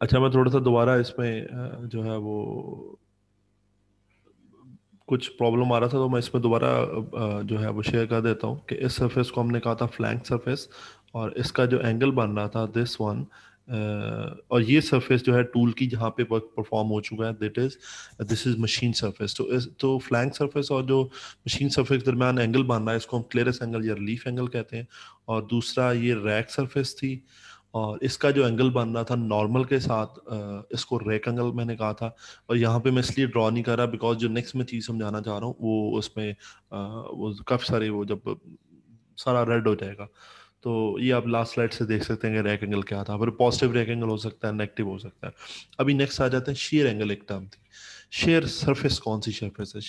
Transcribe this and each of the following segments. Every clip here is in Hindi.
अच्छा, मैं थोड़ा सा दोबारा इसमें जो है वो कुछ प्रॉब्लम आ रहा था, तो मैं इसमें दोबारा जो है वो शेयर कर देता हूँ कि इस सरफेस को हमने कहा था फ्लैंक सरफेस, और इसका जो एंगल बन रहा था दिस वन, और ये सरफेस जो है टूल की जहाँ पे वर्क परफॉर्म हो चुका है, that is this is machine surface. तो फ्लैंक सरफेस और जो मशीन सरफेस के दरमियान एंगल बन रहा है इसको हम क्लियरेंस एंगल या रिलीफ एंगल कहते हैं। और दूसरा ये रैक सरफेस थी, और इसका जो एंगल बन रहा था नॉर्मल के साथ, इसको रैक एंगल मैंने कहा था। और यहाँ पे मैं इसलिए ड्रॉ नहीं कर रहा बिकॉज जो नेक्स्ट मैं चीज़ समझाना चाह रहा हूँ वो उसमें वो काफ़ी सारे वो जब सारा रेड हो जाएगा, तो ये आप लास्ट स्लाइड से देख सकते हैं कि रैक एंगल क्या था। फिर पॉजिटिव रैक एंगल हो सकता है, नेगेटिव हो सकता है। अभी नेक्स्ट आ जाते हैं शेयर एंगल, एक टर्म थी शेयर सरफेस। कौन सी सरफेस है?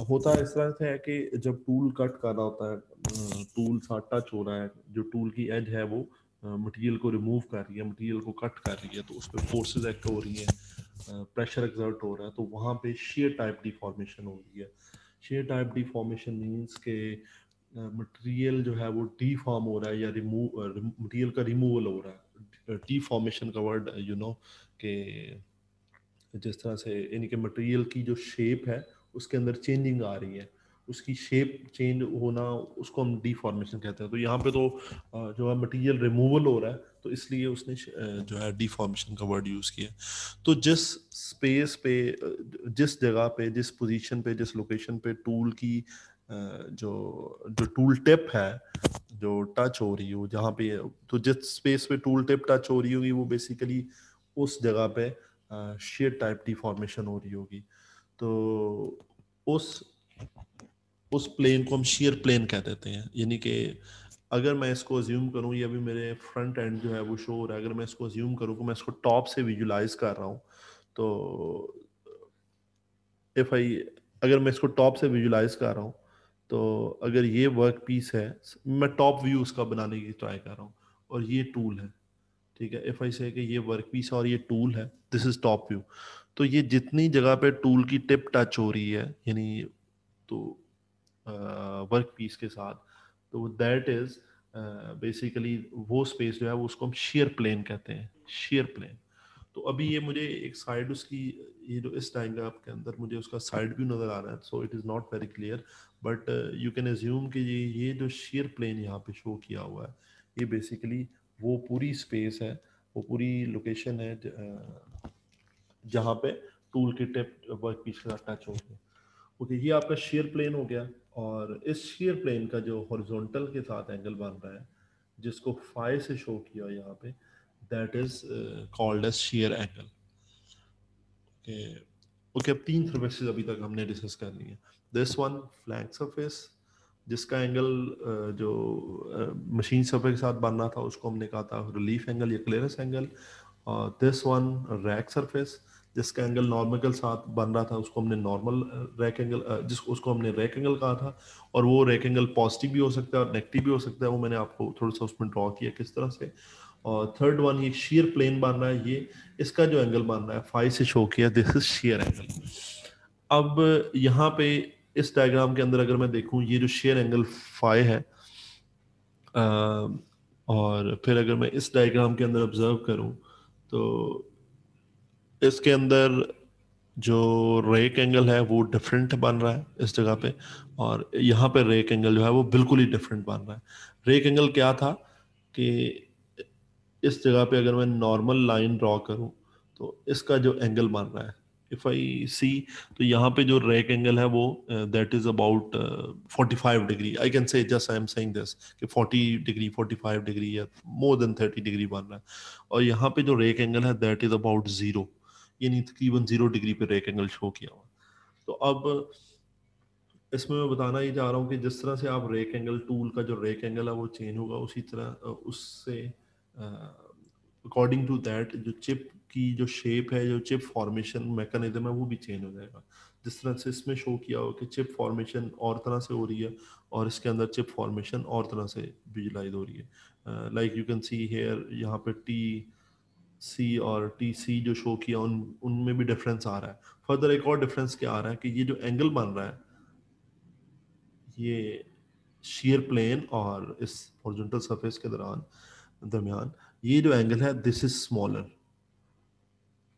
होता इस तरह से है कि जब टूल कट कर रहा होता है, टूल सा टच हो रहा है, जो टूल की एज है वो मटेरियल को रिमूव कर रही है, मटेरियल को कट कर रही है, तो उस पर फोर्सेस एक्ट हो रही हैं, प्रेशर एक्सर्ट हो रहा है, तो वहाँ पे शेयर टाइप डिफॉर्मेशन हो रही है। शेयर टाइप डिफॉर्मेशन मीन्स के मटेरियल जो है वो डिफॉर्म हो रहा है या रिमूव, मटेरियल का रिमूवल हो रहा है। डिफॉर्मेशन का वर्ड यू नो कि जिस तरह से यानी कि मटेरियल की जो शेप है उसके अंदर चेंजिंग आ रही है, उसकी शेप चेंज होना, उसको हम डिफॉर्मेशन कहते हैं। तो यहाँ पे तो जो है मटेरियल रिमूवल हो रहा है, तो इसलिए उसने जो है डिफॉर्मेशन का वर्ड यूज़ किया। तो जिस स्पेस पे, जिस जगह पे, जिस पोजीशन पे, जिस लोकेशन पे टूल की जो जो टूल टिप है जो टच हो रही हो जहाँ पे, तो जिस स्पेस पे टूल टिप टच हो रही होगी वो बेसिकली उस जगह पे शेयर टाइप डिफॉर्मेशन हो रही होगी। तो उस उस प्लेन को हम शेयर प्लेन कह देते हैं। यानी कि अगर मैं इसको अज्यूम करूं, ये अभी मेरे फ्रंट एंड जो है वो शो हो रहा है, अगर मैं इसको अज्यूम करूं कि मैं इसको टॉप से विजुलाइज कर रहा हूं, तो इफ आई अगर मैं इसको टॉप से विजुलाइज कर रहा हूँ, तो अगर ये वर्क पीस है, मैं टॉप व्यू उसका बनाने की ट्राई कर रहा हूँ, और ये टूल है, ठीक है। इफ आई से कि ये वर्क पीस है और ये टूल है, दिस इज टॉप व्यू। तो ये जितनी जगह पे टूल की टिप टच हो रही है, यानी तो वर्क पीस के साथ, तो दैट इज बेसिकली वो स्पेस जो है वो उसको हम शेयर प्लेन कहते हैं, शेयर प्लेन। तो अभी ये मुझे एक साइड उसकी, ये जो इस डायग्राम के अंदर मुझे उसका साइड व्यू नज़र आ रहा है, so it is not very clear, but you can assume कि ये जो शेयर प्लेन यहाँ पे शो किया हुआ है, ये बेसिकली वो पूरी स्पेस है, वो पूरी लोकेशन है जहाँ पे टूल की टिप वर्क पीस के साथ टच हो गई। ओके, ये आपका शेयर प्लेन हो गया। और इस शेयर प्लेन का जो हॉरिजॉन्टल के साथ एंगल बन रहा है, जिसको फाई से शो किया यहाँ पे, that is called as shear angle. Okay, okay, अब तीन सरफेसेस अभी तक हमने डिस्कस कर ली है। दिस वन फ्लैंक सरफेस, जिसका एंगल जो मशीन सरफेस के साथ बनना था उसको हमने कहा था रिलीफ एंगल या क्लियरेंस एंगल। और दिस वन रैक सरफेस, जिसका एंगल नॉर्मल के साथ बन रहा था उसको हमने नॉर्मल रैक एंगल, जिसको उसको हमने रैक एंगल कहा था। और वो रैक एंगल पॉजिटिव भी हो सकता है और नेगेटिव भी हो सकता है, वो मैंने आपको थोड़ा सा उसमें ड्रॉ किया किस तरह से। और थर्ड वन ये शेयर प्लेन बन रहा है, ये इसका जो एंगल बन रहा है फाई से शो किया, दिस इज शेयर एंगल। अब यहाँ पे इस डायग्राम के अंदर अगर मैं देखूं, ये जो शेयर एंगल फाई है, और फिर अगर मैं इस डायग्राम के अंदर ऑब्जर्व करूं, तो इसके अंदर जो रेक एंगल है वो डिफरेंट बन रहा है इस जगह पे, और यहाँ पे रेक एंगल जो है वो बिल्कुल ही डिफरेंट बन रहा है। रेक एंगल क्या था कि इस जगह पे अगर मैं नॉर्मल लाइन ड्रॉ करूं, तो इसका जो एंगल बन रहा है, इफ आई सी, तो यहाँ पे जो रेक एंगल है वो that is about 45 degree. I can say just I am saying this कि 40 डिग्री, 45 डिग्री या मोर देन 30 डिग्री बन रहा है। और यहाँ पे जो रेक एंगल है दैट इज अबाउट 0, यानी तकरीबन 0 डिग्री पे रेक एंगल शो किया हुआ। तो अब इसमें मैं बताना ही चाह रहा हूँ कि जिस तरह से आप रेक एंगल, टूल का जो रेक एंगल है वो चेंज होगा, उसी तरह उससे अकॉर्डिंग टू दैट जो चिप की जो शेप है, जो चिप फॉर्मेशन मैकेनिज्म है वो भी चेंज हो जाएगा। जिस तरह से इसमें शो किया हो कि चिप फॉर्मेशन और तरह से हो रही है, और इसके अंदर चिप फॉर्मेशन और तरह से विजुलाइज हो रही है। Like you can see here, यहाँ पे टी सी और टी सी जो शो किया उनमें भी डिफरेंस आ रहा है। फर्दर एक और डिफरेंस क्या आ रहा है कि ये जो एंगल बन रहा है, ये शेयर प्लेन और इस हॉरिजॉन्टल सरफेस के दरमियान ये जो एंगल है this is smaller,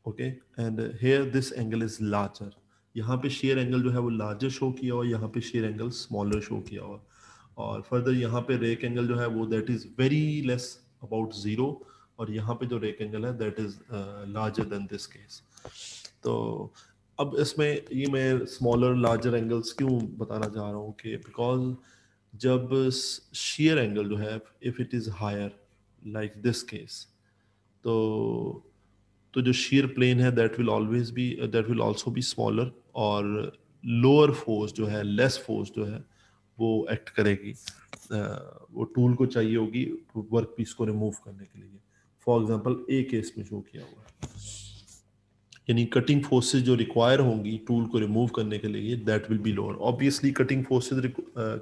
okay, and here this angle is larger. यहाँ पे शेयर एंगल जो है वो लार्जर शो किया हुआ, यहाँ पे शेयर एंगल स्मॉलर शो किया हुआ। और फर्दर यहाँ पे रेक एंगल जो है वो that is very less about zero, और यहाँ पे जो रेक एंगल है that is larger than this case. तो अब इसमें ये मैं स्मॉलर लार्जर एंगल्स क्यों बताना चाह रहा हूँ कि बिकॉज जब शेयर एंगल जो है if it is higher like this case, तो जो शेयर प्लेन है that will always be that will also be smaller, और लोअर फोर्स जो है लेस फोर्स जो है वो एक्ट करेगी, वो टूल को चाहिए होगी वर्क पीस को रिमूव करने के लिए। फॉर एग्जांपल ए केस में शो किया हुआ है, यानी कटिंग फोर्सेस जो रिक्वायर होंगी टूल को रिमूव करने के लिए that will be lower. Obviously cutting forces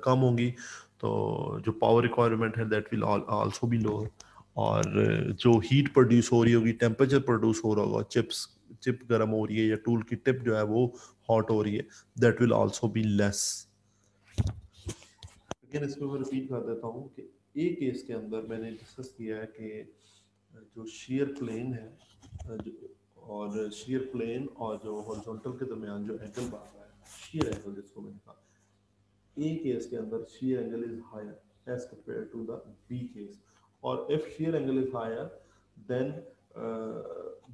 कम होंगी तो जो पावर रिक्वायरमेंट है that will also be lower, और जो हीट प्रोड्यूस हो रही होगी, टेम्परेचर प्रोड्यूस हो रहा होगा, चिप गर्म हो रही है या टूल की टिप जो है वो हॉट हो रही है, that will also be less. Again इसमें मैं रिपीट कर देता हूँ कि ए केस के अंदर मैंने डिस्कस किया है कि जो शेयर प्लेन है और शेयर प्लेन और जो हॉरिजॉन्टल के दरमियान जो एंगल बन रहा है शेयर एंगल जिसको मैंने कहा, ए केस के अंदर shear angle is higher as compared to the B case, और if shear angle is higher then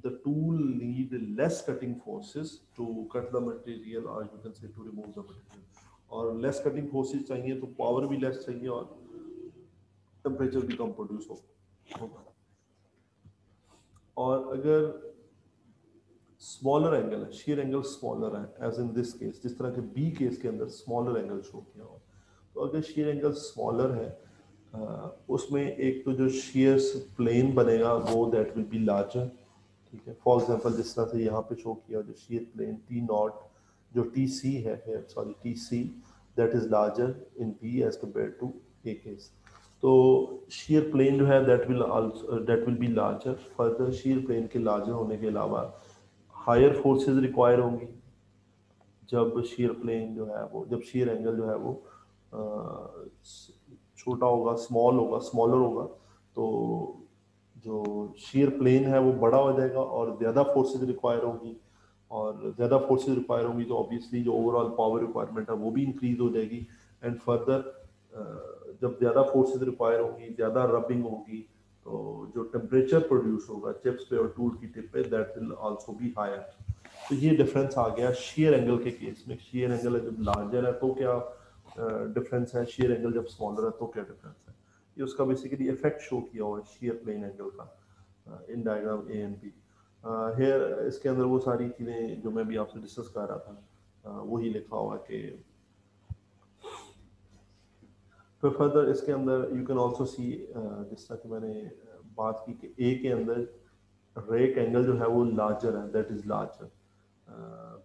the tool need less cutting forces to cut the material, or you can say to remove the material, और less cutting forces चाहिए तो power भी less चाहिए और temperature भी कम प्रोड्यूस होगा। और अगर स्मॉलर एंगल है, शेयर एंगल स्मॉलर है एज इन दिस केस, जिस तरह के बी केस के अंदर स्मॉलर एंगल शो किया हुआ, तो अगर शेयर एंगल स्मॉलर है उसमें एक तो जो शेयर प्लेन बनेगा वो दैट विल बी लार्जर। ठीक है, फॉर एग्जांपल जिस तरह से यहाँ पे शो किया जो शेयर प्लेन टी नॉट जो टी सी है, sorry T C, that is larger in B as compare to A case. तो शेयर प्लेन जो है that will be larger. Further shear plane के लार्जर होने के अलावा हायर फोर्सेस रिक्वायर होंगी जब शेयर प्लेन जो है वो, जब शेयर एंगल जो है वो छोटा होगा, स्मॉलर होगा, तो जो शेयर प्लेन है वो बड़ा हो जाएगा और ज़्यादा फोर्सेस रिक्वायर होगी, और ज़्यादा फोर्सेस रिक्वायर होंगी तो ऑब्वियसली जो ओवरऑल पावर रिक्वायरमेंट है वो भी इंक्रीज हो जाएगी। एंड फर्दर जब ज़्यादा फोर्सेस रिक्वायर होंगी, ज़्यादा रबिंग होगी, तो जो टेम्परेचर प्रोड्यूस होगा चिप्स पे और टूल की टिप पे that will also be higher. तो ये डिफरेंस आ गया शेयर एंगल के केस में। शेयर एंगल जब लार्जर है तो क्या डिफरेंस है, शेयर एंगल जब स्मॉलर है तो क्या डिफरेंस है, ये उसका बेसिकली इफेक्ट शो किया हुआ है शेयर प्लेन एंगल का in diagram A and B. Here इसके अंदर वो सारी चीज़ें जो मैं भी आपसे डिस्कस कर रहा था वही लिखा हुआ है कि फिर फर्दर इसके अंदर यू कैन ऑल्सो सी जिस तरह की मैंने बात की कि ए के अंदर रेक एंगल जो है वो लार्जर है, that is larger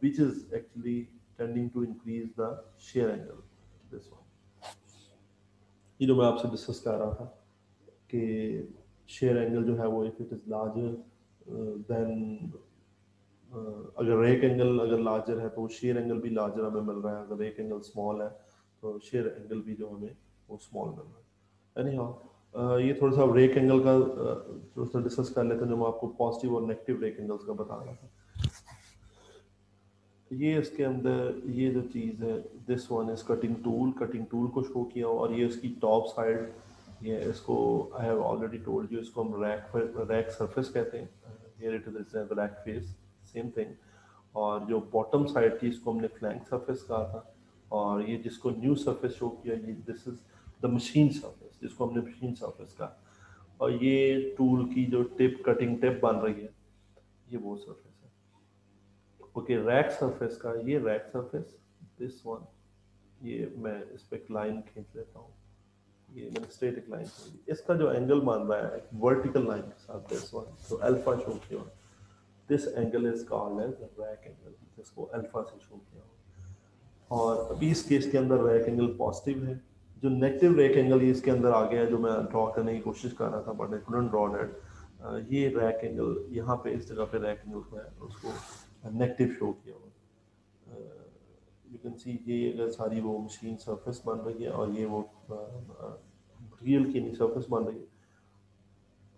which is actually tending to increase the shear angle, this one। ये जो मैं आपसे डिस्कस कर रहा था कि शेयर एंगल जो है वो if it is larger than अगर रेक एंगल अगर लार्जर है तो शेयर एंगल भी लार्जर हमें मिल रहा है, अगर रेक एंगल स्मॉल है तो शेयर एंगल भी जो हमें वो स्मॉल मिल रहा है। एनी हाउ ये थोड़ा सा रेक एंगल का थोड़ा सा डिस्कस कर लेते हैं जो मैं आपको पॉजिटिव और नेगेटिव रेक एंगल्स का बता रहा था। ये इसके अंदर ये जो चीज़ है this one is cutting tool को शो किया, और ये इसकी टॉप साइड, ये इसको I have already told you, इसको हम रैक सरफेस कहते हैं, here it is rack face, same thing. और जो बॉटम साइड थी इसको हमने फ्लैंक सरफेस कहा था, और ये जिसको न्यू सरफेस शो किया ये this is the machine surface, जिसको हमने मशीन सरफेस कहा। और ये टूल की जो टिप कटिंग टिप बन रही है ये वो सरफेस है। ओके, रैक सरफेस का ये रैक सरफेस दिस वन, ये मैं इस पे एक लाइन खींच लेता हूँ, ये मैंने स्ट्रेट एक लाइन खींची, इसका जो एंगल मान रहा है वर्टिकल लाइन के साथ दिस वन, तो अल्फा शो किया, this angle is called as rake angle, जिसको अल्फा से शो किया हुआ। और अभी इस केस के अंदर रैक एंगल पॉजिटिव है। जो नेगेटिव रैक एंगल ये इसके अंदर आ गया है जो मैं ड्रॉ करने की कोशिश कर रहा था but I couldn't draw that, ये रैक एंगल यहाँ पे इस जगह पे रैक एंगल को है उसको नेगेटिव शो किया हुआ। यू कैन सी ये अगर सारी वो मशीन सरफेस बन रही है और ये वो रियल की नहीं सरफेस बन रही है,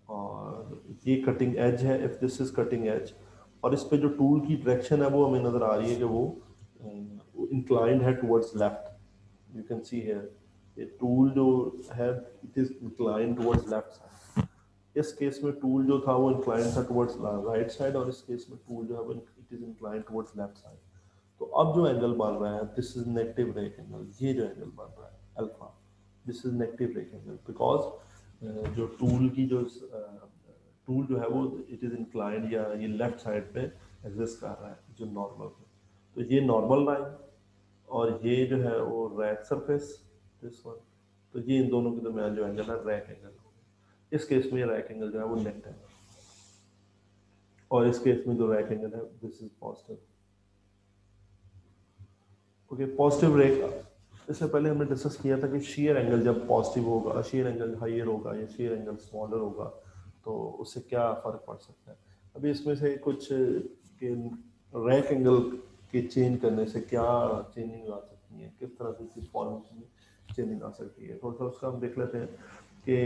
और ये कटिंग एज है, if this is cutting edge, और इस पे जो टूल की डायरेक्शन है वो हमें नज़र आ रही है कि वो इंक्लाइंड है towards left. You can see here ये टूल जो है it is inclined towards left side. इस केस में टूल जो था वो इंक्लाइंड था टुवर्ड्स राइट साइड, और इस केस में टूल जो है वो it is inclined towards left side. तो अब जो एंगल बन रहा है this is negative rake angle. ये जो एंगल बन रहा है alpha, this is negative rake angle because जो टूल की जो टूल जो है वो इट इज इंक्लाइंड या ये लेफ्ट साइड पे एग्जिस्ट कर रहा है जो नॉर्मल पे। तो ये नॉर्मल लाइन और ये जो है वो रैक सरफेस दिस वन। तो ये इन दोनों के दरमियान जो एंगल है रैक एंगल। इस केस में रैक एंगल जो है वो नेगेटिव है, और इस केस में जो रैक एंगल है this is positive. Okay, positive rake इससे पहले हमने डिस्कस किया था कि शेयर एंगल जब पॉजिटिव होगा, शेयर एंगल हाइयर होगा या शेयर एंगल स्मॉलर होगा तो उससे क्या फ़र्क पड़ सकता है। अभी इसमें से कुछ के रैक एंगल के चेंज करने से क्या चेंजिंग आ सकती है, किस तरह से फॉर्मेशन में चेंजिंग आ सकती है, थोड़ा सा उसका हम देख लेते हैं कि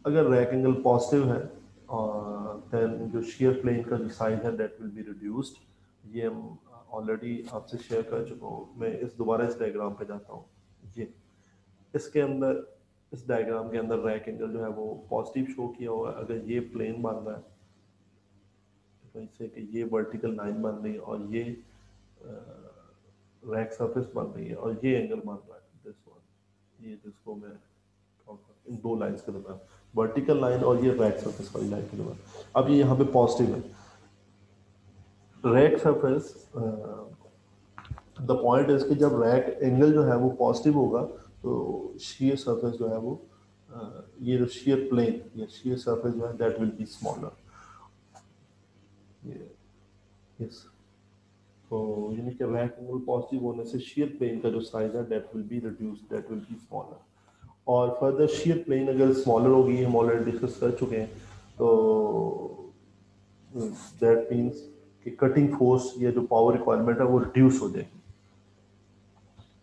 अगर रैक एंगल पॉजिटिव है और देन जो शेयर प्लेन का जो साइज है दैट विल बी रिड्यूस्ड। ये हम ऑलरेडी आपसे शेयर कर चुका हूँ। मैं इस दोबारा इस डायग्राम पे जाता हूँ। ये इसके अंदर इस डायग्राम के अंदर रैक एंगल जो है वो पॉजिटिव शो किया हुआ है। अगर ये प्लेन बन रहा है तो इससे कि ये वर्टिकल लाइन बन रही है और ये रैक सरफेस बन रही है और ये एंगल बन रहा है दिस वन, ये जिसको मैं इन दो लाइंस के दरमियान वर्टिकल लाइन और ये रैक सरफेस वाली लाइन के दरमियान। अब ये यहाँ पे पॉजिटिव है rack surface. The point is कि जब रैक एंगल जो है वो पॉजिटिव होगा तो शेयर सरफेस जो है वो ये जो शेयर प्लेन या शेयर सरफेस जो है that will be smaller. Yes, तो यानी कि रैक एंगल पॉजिटिव होने से शेयर प्लेन का जो साइज है that will be reduced, that will B smaller. और फर्दर शेयर प्लेन अगर स्मॉलर होगी, हम ऑलरेडी डिस्कस कर चुके हैं, तो दैट मीन्स कि कटिंग फोर्स या जो पावर रिक्वायरमेंट है वो रिड्यूस हो जाएगी।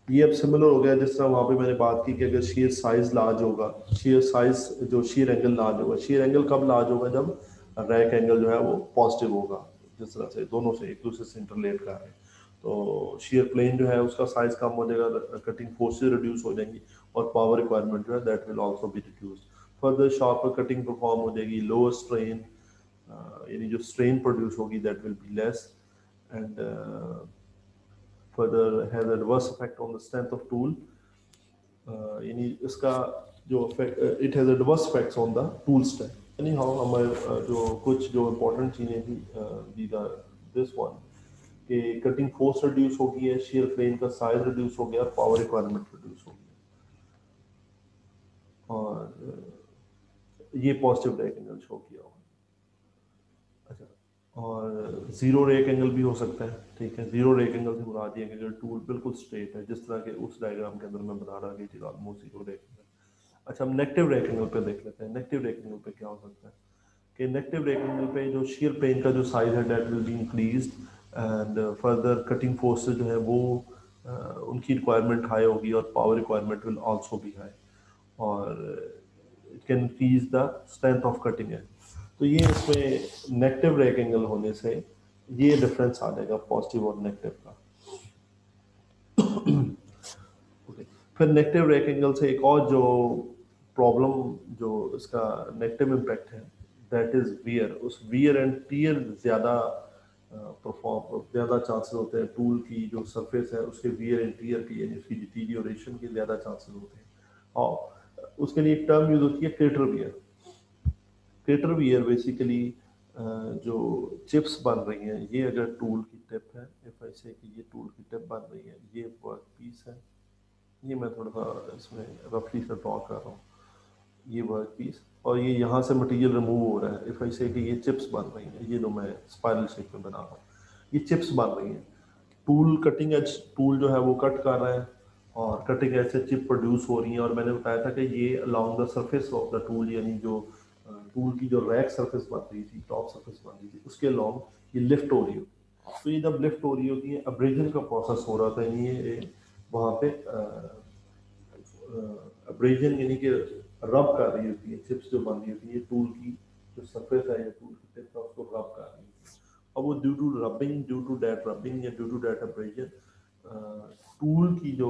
ये अब सिमिलर हो गया जिस तरह वहाँ पे मैंने बात की कि अगर शेयर साइज लार्ज होगा, शेयर साइज जो शेयर एंगल लार्ज होगा, शेयर एंगल कब लार्ज होगा जब रैक एंगल जो है वो पॉजिटिव होगा। जिस तरह से दोनों से एक दूसरे से इंटरलेट कर रहे हैं तो शेयर प्लेन जो है उसका साइज कम हो जाएगा, कटिंग फोर्सेज रिड्यूस हो जाएंगी और पावर रिक्वायरमेंट जो है that will also be reduced. Further sharper cutting perform हो जाएगी, लोअर स्ट्रेन यानी जो स्ट्रेन प्रोड्यूस होगी that will be less, and further has adverse effect on the strength of tool। यानी इसका जो effect it has adverse effects on the tool strength। anyhow हमारे जो कुछ जो important चीज़ें थी these are this one कि कटिंग फोर्स रिड्यूस हो गई है, शेयर प्लेन का साइज रिड्यूस हो गया, पावर रिक्वायरमेंट रिड्यूस हो गई, और ये पॉजिटिव रैक एंगल शो किया हुआ। अच्छा, और जीरो रेक एंगल भी हो सकता है। ठीक है, जीरो रेक एंगल से मुराद ये है कि अगर टूल बिल्कुल स्ट्रेट है जिस तरह के उस डायग्राम के अंदर मैं बता रहा कि ऑलमोस्ट जीरो रेक एंगल। अच्छा, हम नेगेटिव रेक एंगल पे देख लेते हैं। नेगेटिव रेक एंगल पे क्या हो सकता है कि नेगेटिव रेक एंगल पे जो शेयर प्लेन का जो साइज है that will be increased, and further cutting forces जो है वो उनकी रिक्वायरमेंट हाई होगी और power requirement will also be high, और it can increase the strength of cutting है। तो ये इसमें नेगेटिव रेक एंगल होने से ये डिफरेंस आ जाएगा पॉजिटिव और नेगेटिव का। ओके, फिर नेगेटिव रेक एंगल से एक और जो प्रॉब्लम जो इसका नेगेटिव इम्पैक्ट है दैट इज वियर। उस वियर एंड टीयर ज़्यादा परफॉर्म ज़्यादा चांसेस होते हैं, टूल की जो सरफेस है उसके वियर एंड टीयर की यानी उसकी डिटीरियोरेशन के ज़्यादा चांसेस होते हैं। और उसके लिए एक टर्म यूज होती है crater wear. Crater wear basically जो चिप्स बन रही हैं, ये अगर टूल की टिप है, इफ आई से कि ये टूल की टिप बन रही है, ये वर्क पीस है, ये मैं थोड़ा सा इसमें रफली से ड्रॉ कर रहा हूँ, ये वर्क पीस, और ये यहाँ से मटेरियल रिमूव हो रहा है। इफ आई से कि ये चिप्स बन रही हैं, ये जो मैं स्पाइरल शेप में बना रहा हूँ, ये चिप्स बन रही हैं। टूल कटिंग एज टूल जो है वो कट कर रहा है और कटिंग एज से चिप प्रोड्यूस हो रही है, और मैंने बताया था कि ये along the surface of the tool यानी जो टूल की जो रैक सरफेस बन रही थी, टॉप सरफेस बन रही थी, उसके अलोंग ये लिफ्ट हो रही होती। तो ये जब लिफ्ट हो रही होती है, अब्रेजन का प्रोसेस हो रहा था, यानी ये वहाँ पे अब्रेजन यानी कि रब कर रही होती है, चिप्स जो बन रही होती है टूल की जो सरफेस है या टूल की टिप है उसको रब कर रही होती है, अब वो ड्यू टू दैट रबिंग या due to that abrasion tool की जो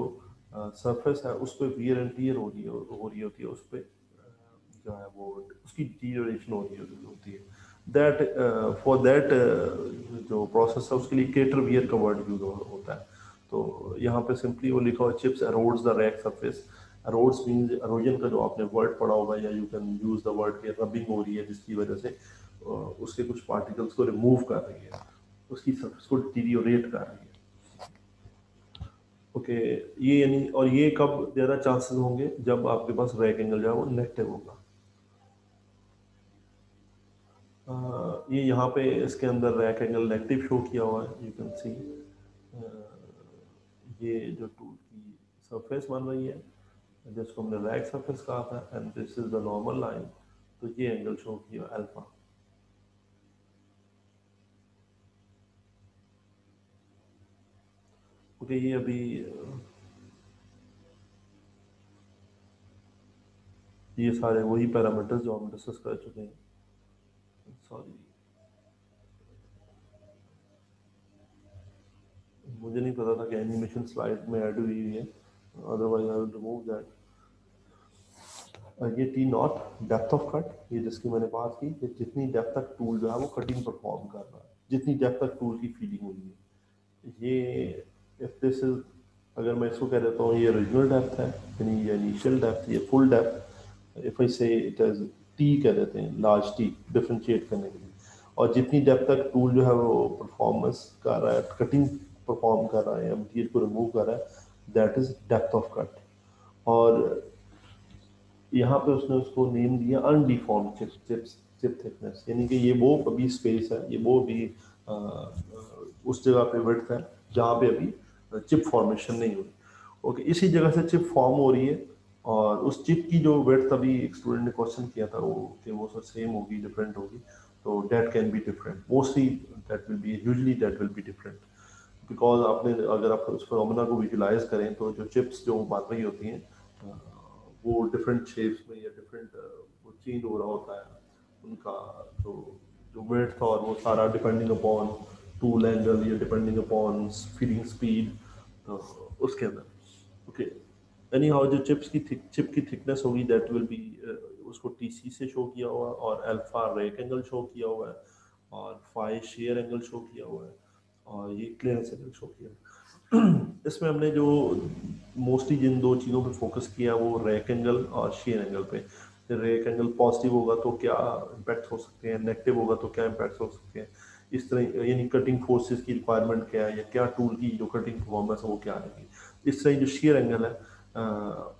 सरफेस है उस पर वियर एंड टियर हो रही होती है, उस पर जो है वो उसकी डिटोरेशन हो रही होती है। दैट फॉर दैट जो प्रोसेस है उसके लिए केटर वियर का वर्ड यूज होता है। तो यहाँ पे सिंपली वो लिखा हुआ chips erodes the rack surface. erodes means erosion का जो आपने वर्ड पढ़ा होगा, या you can use the word के रबिंग हो रही है जिसकी वजह से उसके कुछ पार्टिकल्स को रिमूव कर रही है, उसकी सरफेस को डिटीरियोरेट कर रही है। ओके ये यानी, और ये कब ज़्यादा चांसेस होंगे जब आपके पास रैक एंगल जो है वो नेगेटिव होगा। ये यहाँ पे इसके अंदर रैक एंगल नेगेटिव शो किया हुआ है, यू कैन सी। ये जो टूल की सरफेस बन रही है जिसको हमने रैक सरफेस कहा था, and this is the normal line, तो ये एंगल शो किया अल्फा। ओके ये अभी ये सारे वही पैरामीटर्स जो हम डिस्कस कर चुके हैं। सॉरी, मुझे नहीं पता था कि एनिमेशन स्लाइड में ऐड हुई है, otherwise I will remove that. ये T naught depth of cut, ये जिसकी मैंने बात की कि जितनी डेप्थ तक टूल जो है वो कटिंग परफॉर्म कर रहा है, जितनी डेप्थ तक टूल की फीडिंग हुई है। ये इफ दिस इज, अगर मैं इसको कह देता हूँ ये ओरिजिनल डेप्थ है, यानी ये इनिशियल डेप्थ, ये फुल डेप्थ। इफ आई से इट इज टी कह देते हैं, लार्ज टी डिफ्रेंशिएट करने के लिए। और जितनी डेप्थ तक टूल जो है वो परफॉर्मेंस कर रहा है, कटिंग परफॉर्म कर रहा है या मटीरियल को रिमूव कर रहा है, that is depth of cut. और यहाँ पे उसने उसको नेम दिया अनडिफॉर्म चिप थिकनेस, यानी कि ये वो अभी स्पेस है, ये वो अभी उस जगह पे विड्थ है जहाँ पे अभी चिप फॉर्मेशन नहीं हुई। ओके इसी जगह से चिप फॉर्म हो रही है, और उस चिप की जो विड्थ अभी एक स्टूडेंट ने क्वेश्चन किया था वो कि वो सर सेम होगी डिफरेंट होगी, तो date can be different, mostly that will B, usually that will be different. Because आपने अगर आप उस फिनोमेना को विजुलाइज करें तो जो चिप्स जो बन रही होती हैं वो डिफरेंट शेप्स में या डिफरेंट वो चेंज हो रहा होता है उनका जो जो वेट था, और वो सारा डिपेंडिंग अपॉन टूल एंगल या डिपेंडिंग अपॉन फीडिंग स्पीड, तो उसके अंदर। ओके एनी हाउ जो चिप की थिकनेस होगी दैट विल बी, उसको टीसी से शो किया हुआ है, और अल्फा रेक एंगल शो किया हुआ है, और फाई शेयर एंगल शो किया हुआ है, और ये क्लियरेंस एंगल शो किया है। इसमें हमने जो मोस्टली जिन दो चीज़ों पे फोकस किया वो रैक एंगल और शेयर एंगल पे। रैक एंगल पॉजिटिव होगा तो क्या इम्पैक्ट हो सकते हैं, नेगेटिव होगा तो क्या इम्पैक्ट हो सकते हैं, इस तरह यानी कटिंग फोर्सेस की रिक्वायरमेंट क्या है, या क्या टूल की जो कटिंग परफॉर्मेंस है वो क्या रहेगी। इस तरह जो शेयर एंगल है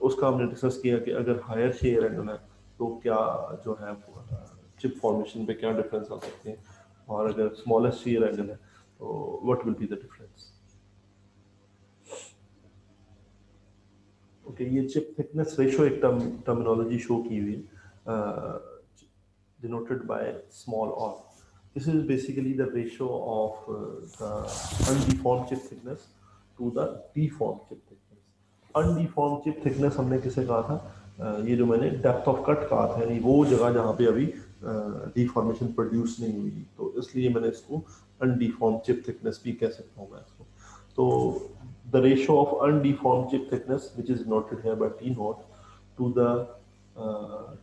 उसका हमने डिस्कस किया कि अगर हायर शेयर एंगल है तो क्या जो है चिप फॉर्मेशन पे क्या डिफरेंस आ सकते हैं, और अगर स्मॉलेस्ट शेयर एंगल है तो what will be the difference. Okay ये चिप थिकनेस रेशो एक टर्मिनोलॉजी शो की हुई है, denoted by small r. This is basically the ratio of the undeformed chip thickness to the deformed chip thickness. Undeformed chip thickness हमने किसे कहा था, ये जो मैंने डेप्थ ऑफ कट कहा था, यानी वो जगह जहाँ पे अभी डिफॉर्मेशन प्रोड्यूस नहीं हुई, तो इसलिए मैंने इसको अनडिफॉर्म चिप थिकनेस भी कह सकता हूँ मैं इसको। तो the ratio of undeformed chip thickness which is noted here by T naught to the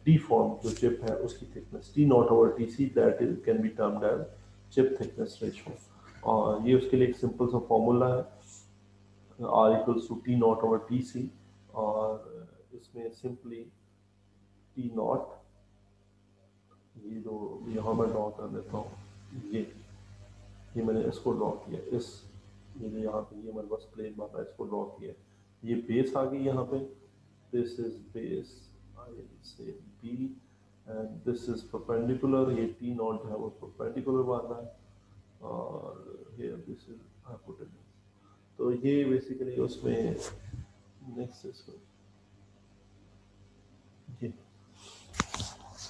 deformed जो chip है उसकी thickness T naught over TC that is can be termed as chip thickness ratio। और ये उसके लिए एक सिंपल सा फॉर्मूला है, R equals to T naught over TC, और इसमें सिंपली T naught, ये जो यहाँ मैं ड्रॉ कर देता हूँ, ये मैंने इसको ड्रॉ किया, इस ये जो यहाँ पे ये मेरे पास प्लेन बना है इसको ड्रॉ किया, ये बेस आ गई यहाँ पे, this is base, I say B, and this is perpendicular, ये टी नॉट है वो परपेंडिकुलर बना है, और ये दिस इज हाइपोटेन्यूज। तो ये बेसिकली उसमें नेक्स्ट इसको ये,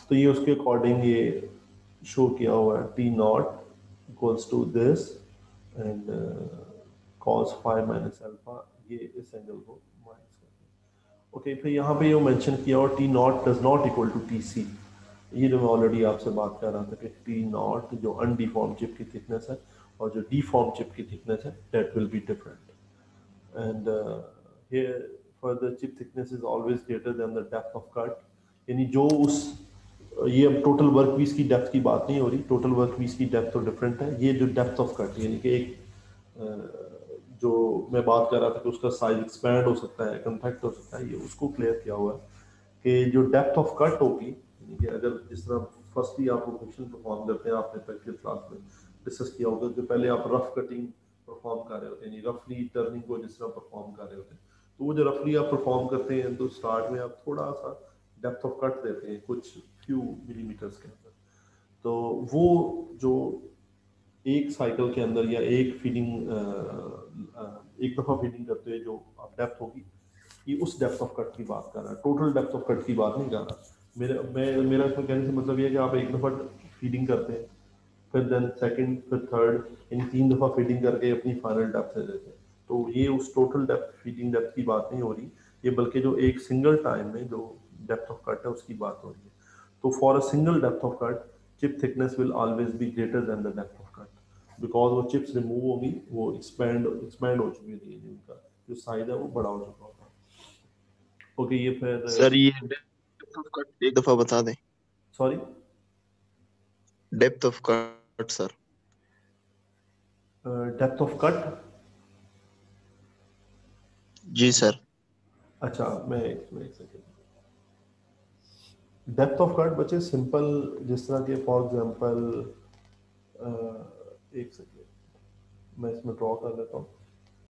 तो ये उसके अकॉर्डिंग ये शो किया हुआ है T naught equals to this and cos five minus alpha, ये इस एंगल को माइनस करते हैं। ओके फिर यहाँ पे ये मेंशन किया और T naught does not equal to T C, ये जो मैं ऑलरेडी आपसे बात कर रहा था कि टी नॉट जो अनडिफॉर्म चिप की थिकनेस है और जो डिफॉर्म चिप की थिकनेस है, that will be different. And here further chip thickness is always greater than the depth of cut. यानी जो उस ये अब टोटल वर्क पीस की डेप्थ की बात नहीं हो रही, टोटल वर्क पीस की डेप्थ तो डिफरेंट है. ये जो डेप्थ ऑफ कट यानी कि एक जो मैं बात कर रहा था कि उसका साइज एक्सपैंड हो सकता है, कंपैक्ट हो सकता है, ये उसको क्लियर किया हुआ है कि जो डेप्थ ऑफ कट होगी, यानी कि अगर जिस तरह फर्स्टली आप प्रोफेशन परफॉर्म करते हैं, आपने प्रैक्टिस क्लास में डिस्कस किया होगा कि पहले आप रफ कटिंग परफॉर्म कर रहे होते हैं, यानी रफली टर्निंग को जिस तरह परफॉर्म कर रहे होते हैं, तो वो जो रफली आप परफॉर्म करते हैं तो स्टार्ट में आप थोड़ा सा डेप्थ ऑफ कट देते हैं कुछ फ्यू मिलीमीटर्स के अंदर. तो वो जो एक साइकिल के अंदर या एक फीडिंग एक दफ़ा फीडिंग करते हुए जो आप डेप्थ होगी, ये उस डेप्थ ऑफ कट की बात कर रहा है, टोटल डेप्थ ऑफ कट की बात नहीं कर रहा. मेरा इसमें कहने से मतलब ये है कि आप एक दफ़ा फीडिंग करते हैं, फिर देन सेकंड, फिर थर्ड, इन 3 दफ़ा फीडिंग करके अपनी फाइनल डेप्थ दे देते हैं. तो ये उस टोटल डेप्थ फीडिंग डेप्थ की बात नहीं हो रही, ये बल्कि जो एक सिंगल टाइम में जो डेप्थ ऑफ कट है उसकी बात हो रही है. तो for a single depth of cut, chip thickness will always be greater than the depth of cut, because वो चिप्स रिमूव होगी, वो एक्सपैंड हो चुकी थी, उनका जो साइज है वो बड़ा हो चुका होता है. ओके, ये फिर सर ये डेप्थ ऑफ कट एक दफा बता दें। Sorry, depth of cut sir. Depth of cut. जी सर। अच्छा, मैं एक सेकेंड. डेप्थ ऑफ कट बच्चे सिंपल, जिस तरह के फॉर एग्जांपल एक सेकेंड मैं इसमें ड्रॉ कर लेता हूँ.